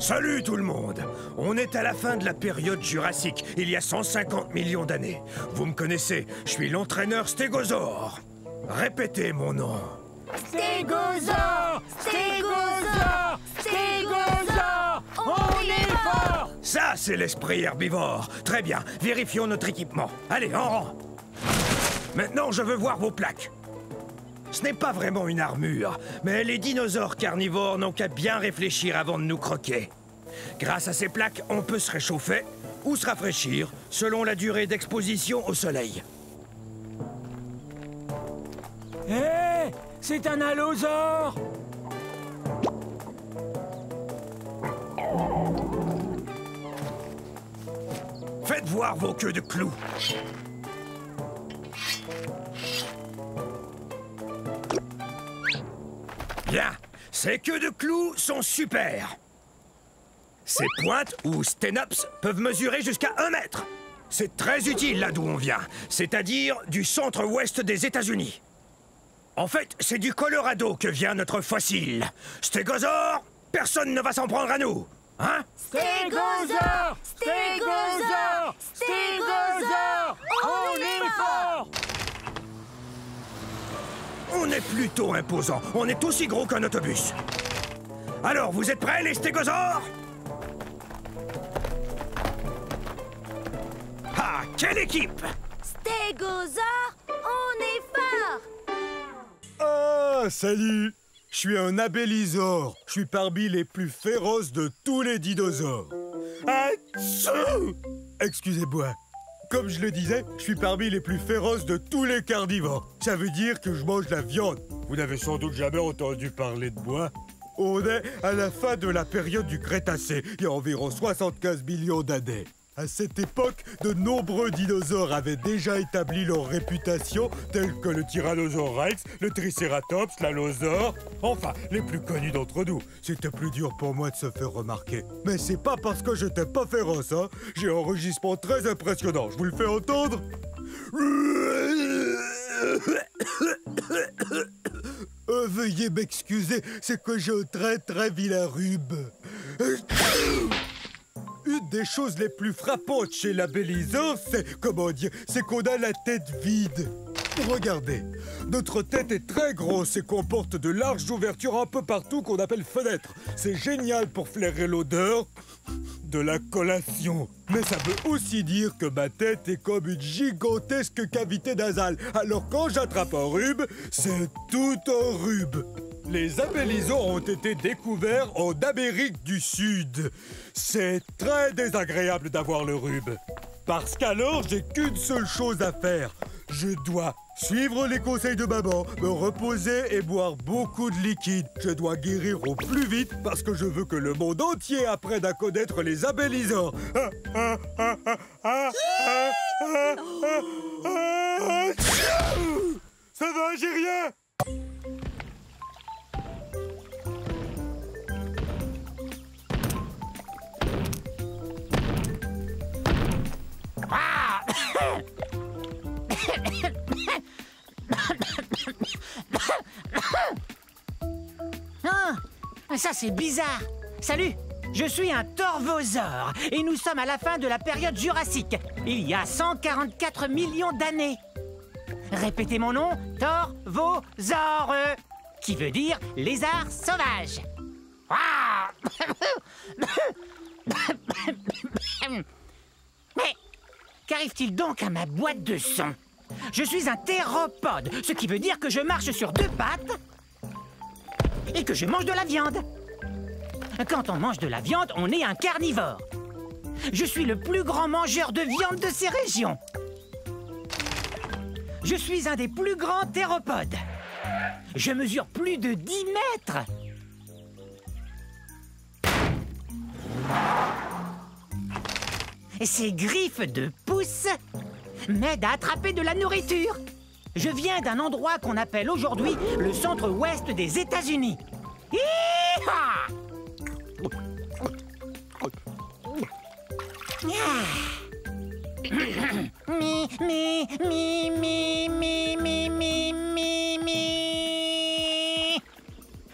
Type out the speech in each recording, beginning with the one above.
Salut tout le monde! On est à la fin de la période jurassique, il y a 150 millions d'années. Vous me connaissez, je suis l'entraîneur Stégosaure. Répétez mon nom. Stégosaure! Stégosaure! Stégosaure! On est fort! Ça, c'est l'esprit herbivore. Très bien, vérifions notre équipement. Allez, en rang. Maintenant, je veux voir vos plaques. Ce n'est pas vraiment une armure, mais les dinosaures carnivores n'ont qu'à bien réfléchir avant de nous croquer. Grâce à ces plaques, on peut se réchauffer ou se rafraîchir selon la durée d'exposition au soleil. Hé! C'est un allosaure! Faites voir vos queues de clous. Bien, ces queues de clous sont super. Ces pointes, ou sténops, peuvent mesurer jusqu'à 1 mètre. C'est très utile là d'où on vient, c'est-à-dire du centre-ouest des États-Unis. En fait, c'est du Colorado que vient notre fossile. Stégosaure, personne ne va s'en prendre à nous, hein? Stégosaure! Stégosaure! Stégosaure! On est fort! On est plutôt imposant. On est aussi gros qu'un autobus. Alors, vous êtes prêts, les stégosaures? Ah, quelle équipe! Stégosaure, on est fort! Ah, salut! Je suis un abélisaure. Je suis parmi les plus féroces de tous les dinosaures. Atchou! Excusez-moi. Comme je le disais, je suis parmi les plus féroces de tous les carnivores. Ça veut dire que je mange la viande. Vous n'avez sans doute jamais entendu parler de moi. On est à la fin de la période du Crétacé, il y a environ 75 millions d'années. À cette époque, de nombreux dinosaures avaient déjà établi leur réputation, tels que le Tyrannosaure Rex, le Triceratops, l'Allosaure... Enfin, les plus connus d'entre nous. C'était plus dur pour moi de se faire remarquer. Mais c'est pas parce que j'étais pas féroce, hein. J'ai un rugissement très impressionnant. Je vous le fais entendre? Veuillez m'excuser, c'est que j'ai un très vilain rhume. Une des choses les plus frappantes chez l'abélisaure, c'est qu'on a la tête vide. Regardez, notre tête est très grosse et comporte de larges ouvertures un peu partout qu'on appelle fenêtres. C'est génial pour flairer l'odeur de la collation. Mais ça veut aussi dire que ma tête est comme une gigantesque cavité nasale. Alors quand j'attrape un rhume, c'est tout un rhume. Les abélisaures ont été découverts en Amérique du Sud. C'est très désagréable d'avoir le rhume. Parce qu'alors, j'ai qu'une seule chose à faire. Je dois suivre les conseils de maman, me reposer et boire beaucoup de liquide. Je dois guérir au plus vite parce que je veux que le monde entier apprenne à connaître les abélisaures. Ça va, j'ai rien. Ah, ça c'est bizarre. Salut, je suis un torvosaure et nous sommes à la fin de la période jurassique, il y a 144 millions d'années. Répétez mon nom, torvosaure, qui veut dire lézard sauvage. Mais qu'arrive-t-il donc à ma boîte de son? Je suis un théropode, ce qui veut dire que je marche sur 2 pattes et que je mange de la viande. Quand on mange de la viande, on est un carnivore. Je suis le plus grand mangeur de viande de ces régions. Je suis un des plus grands théropodes. Je mesure plus de 10 mètres. Ces griffes de pouce m'aident à attraper de la nourriture. Je viens d'un endroit qu'on appelle aujourd'hui le centre-ouest des États-Unis. Hi-ha! Mi, mi, mi, mi, mi, mi, mi, mi, mi.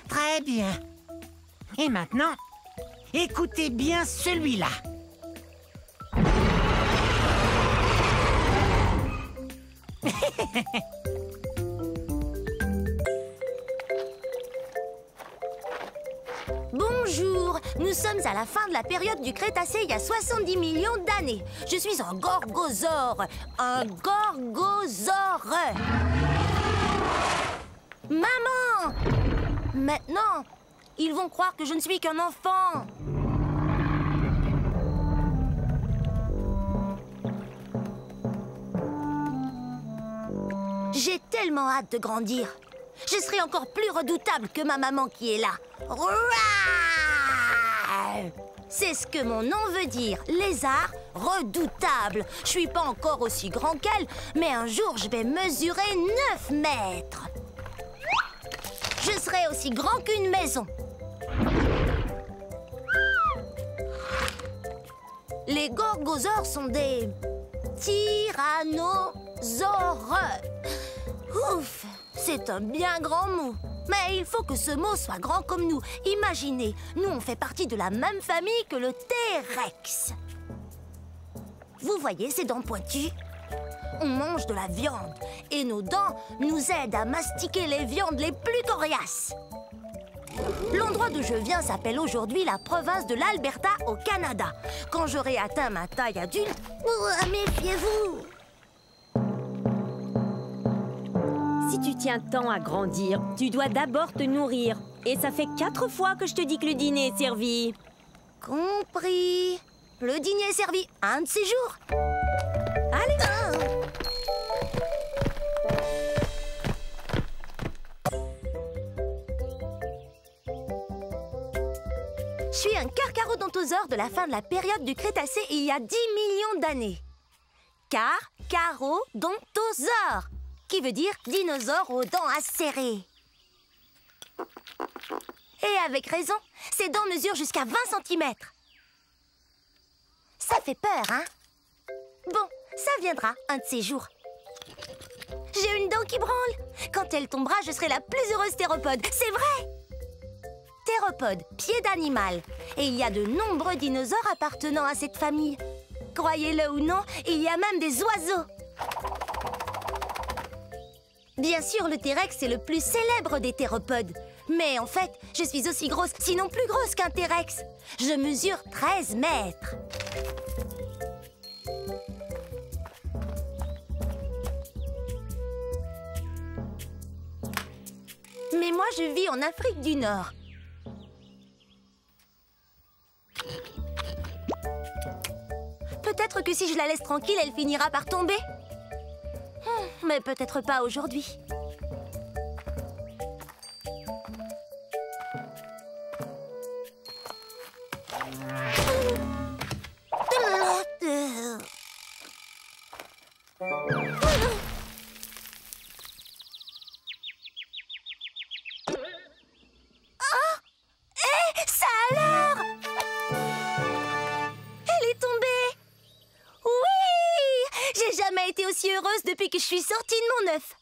Très bien. Et maintenant, Écoutez bien celui-là. Bonjour, nous sommes à la fin de la période du Crétacé il y a 70 millions d'années. Je suis un gorgosaure. Un gorgosaure. Maman! Maintenant, ils vont croire que je ne suis qu'un enfant. J'ai tellement hâte de grandir. Je serai encore plus redoutable que ma maman qui est là. C'est ce que mon nom veut dire, lézard redoutable. Je suis pas encore aussi grand qu'elle, mais un jour je vais mesurer 9 mètres. Je serai aussi grand qu'une maison. Les gorgosaures sont des tyrannosaures. Ouf, c'est un bien grand mot. Mais il faut que ce mot soit grand comme nous. Imaginez, nous on fait partie de la même famille que le T-Rex. Vous voyez ces dents pointues? On mange de la viande et nos dents nous aident à mastiquer les viandes les plus coriaces. L'endroit d'où je viens s'appelle aujourd'hui la province de l'Alberta au Canada. Quand j'aurai atteint ma taille adulte, méfiez-vous! Si tu tiens tant à grandir, tu dois d'abord te nourrir. Et ça fait 4 fois que je te dis que le dîner est servi. Compris. Le dîner est servi un de ces jours. Allez. Je suis un carcharodontosaure de la fin de la période du Crétacé il y a 10 millions d'années. Carcharodontosaure, qui veut dire dinosaure aux dents acérées. Et avec raison, ses dents mesurent jusqu'à 20 cm. Ça fait peur, hein? Bon, ça viendra un de ces jours. J'ai une dent qui branle. Quand elle tombera, je serai la plus heureuse théropode. C'est vrai! Théropode, pied d'animal. Et il y a de nombreux dinosaures appartenant à cette famille. Croyez-le ou non, il y a même des oiseaux. Bien sûr, le T-Rex est le plus célèbre des théropodes. Mais en fait, je suis aussi grosse, sinon plus grosse qu'un T-Rex. Je mesure 13 mètres. Mais moi, je vis en Afrique du Nord. Peut-être que si je la laisse tranquille, elle finira par tomber. Mais peut-être pas aujourd'hui. Jamais été aussi heureuse depuis que je suis sortie de mon œuf.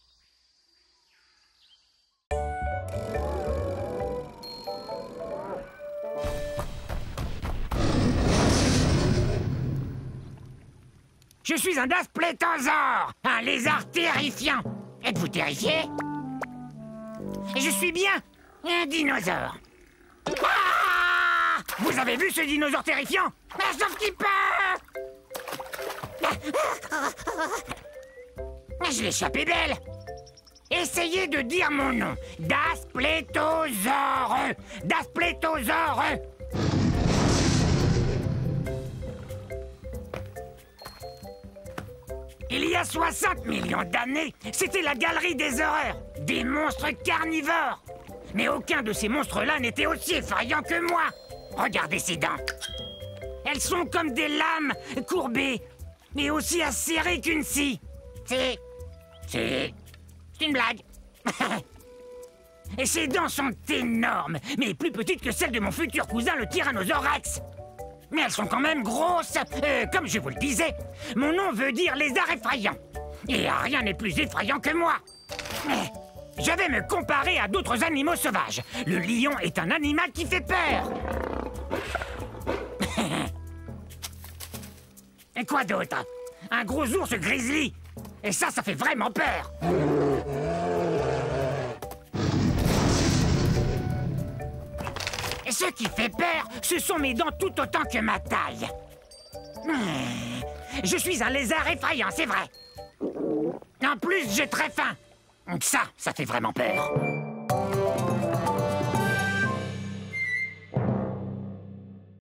Je suis un dasplétosaure, un lézard terrifiant. Êtes-vous terrifié? Je suis bien un dinosaure. Ah! Vous avez vu ce dinosaure terrifiant? Sauf qu'il peut! Je l'ai échappé belle. Essayez de dire mon nom. Dasplétosaure. Dasplétosaure. Il y a 60 millions d'années, c'était la galerie des horreurs. Des monstres carnivores. Mais aucun de ces monstres-là n'était aussi effrayant que moi. Regardez ces dents. Elles sont comme des lames courbées, mais aussi acérées qu'une scie. C'est une blague. Et ses dents sont énormes, mais plus petites que celles de mon futur cousin, le Tyrannosaure Rex. Mais elles sont quand même grosses. Comme je vous le disais, mon nom veut dire lézard effrayant. Et rien n'est plus effrayant que moi. Je vais me comparer à d'autres animaux sauvages. Le lion est un animal qui fait peur. Et quoi d'autre? Un gros ours grizzly. Et ça fait vraiment peur. Et ce qui fait peur, ce sont mes dents tout autant que ma taille. Je suis un lézard effrayant, c'est vrai. En plus, j'ai très faim. Ça fait vraiment peur.